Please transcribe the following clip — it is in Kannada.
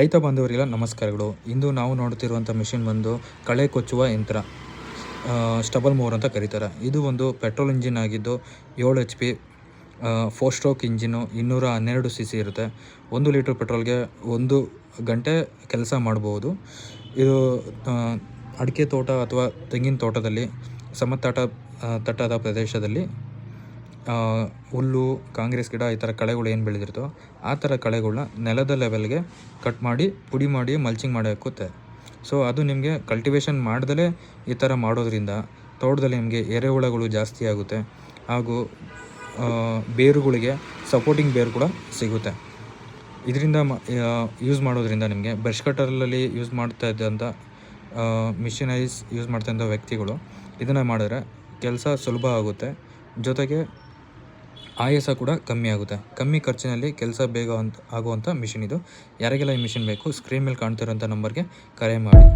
ರೈತ ಬಾಂಧವರಿಗೆಲ್ಲ ನಮಸ್ಕಾರಗಳು. ಇಂದು ನಾವು ನೋಡ್ತಿರುವಂಥ ಮಿಷಿನ್ ಬಂದು ಕಳೆ ಕೊಚ್ಚುವ ಯಂತ್ರ, ಸ್ಟಬಲ್ ಮೂವರ್ ಅಂತ ಕರೀತಾರೆ. ಇದು ಒಂದು ಪೆಟ್ರೋಲ್ ಇಂಜಿನ್ ಆಗಿದ್ದು 7 HP 4 ಸ್ಟ್ರೋಕ್ ಇಂಜಿನು, 212 cc ಇರುತ್ತೆ. 1 ಲೀಟ್ರ್ ಪೆಟ್ರೋಲ್ಗೆ 1 ಗಂಟೆ ಕೆಲಸ ಮಾಡ್ಬೋದು. ಇದು ಅಡಿಕೆ ತೋಟ ಅಥವಾ ತೆಂಗಿನ ತೋಟದಲ್ಲಿ ತಟ್ಟಾದ ಪ್ರದೇಶದಲ್ಲಿ ಹುಲ್ಲು, ಕಾಂಗ್ರೆಸ್ ಗಿಡ ಈ ಥರ ಕಳೆಗಳು ಏನು ಬೆಳೆದಿರ್ತೋ ಆ ಥರ ಕಳೆಗಳನ್ನ ನೆಲದ ಲೆವೆಲ್ಗೆ ಕಟ್ ಮಾಡಿ ಪುಡಿ ಮಾಡಿ ಮಲ್ಚಿಂಗ್ ಮಾಡಿ ಹಾಕುತ್ತೆ. ಸೊ ಅದು ನಿಮಗೆ ಕಲ್ಟಿವೇಷನ್ ಮಾಡ್ದಲೇ ಈ ಥರ ಮಾಡೋದ್ರಿಂದ ತೋಟದಲ್ಲಿ ನಿಮಗೆ ಎರೆಹುಳಗಳು ಜಾಸ್ತಿ ಆಗುತ್ತೆ, ಹಾಗೂ ಬೇರುಗಳಿಗೆ ಸಪೋರ್ಟಿಂಗ್ ಬೇರು ಕೂಡ ಸಿಗುತ್ತೆ. ಇದರಿಂದ ಯೂಸ್ ಮಾಡೋದ್ರಿಂದ ನಿಮಗೆ ಬ್ರಷ್ ಕಟರಲ್ಲಿ ಯೂಸ್ ಮಾಡ್ತಾ ಇದ್ದಂಥ ಮಿಷಿನರೀಸ್ ಯೂಸ್ ಮಾಡ್ತಾ ಇದ್ದ ವ್ಯಕ್ತಿಗಳು ಇದನ್ನು ಮಾಡಿದ್ರೆ ಕೆಲಸ ಸುಲಭ ಆಗುತ್ತೆ, ಜೊತೆಗೆ ಆಯಾಸ ಕೂಡ ಕಮ್ಮಿ ಆಗುತ್ತೆ. ಕಮ್ಮಿ ಖರ್ಚಿನಲ್ಲಿ ಕೆಲಸ ಬೇಗ ಆಗುವಂಥ ಮಿಷಿನ್ ಇದು. ಯಾರಿಗೆಲ್ಲ ಈ ಮಿಷಿನ್ ಬೇಕು, ಸ್ಕ್ರೀನ್ ಮೇಲೆ ಕಾಣ್ತಿರೋಂಥ ನಂಬರ್ಗೆ ಕರೆ ಮಾಡಿ.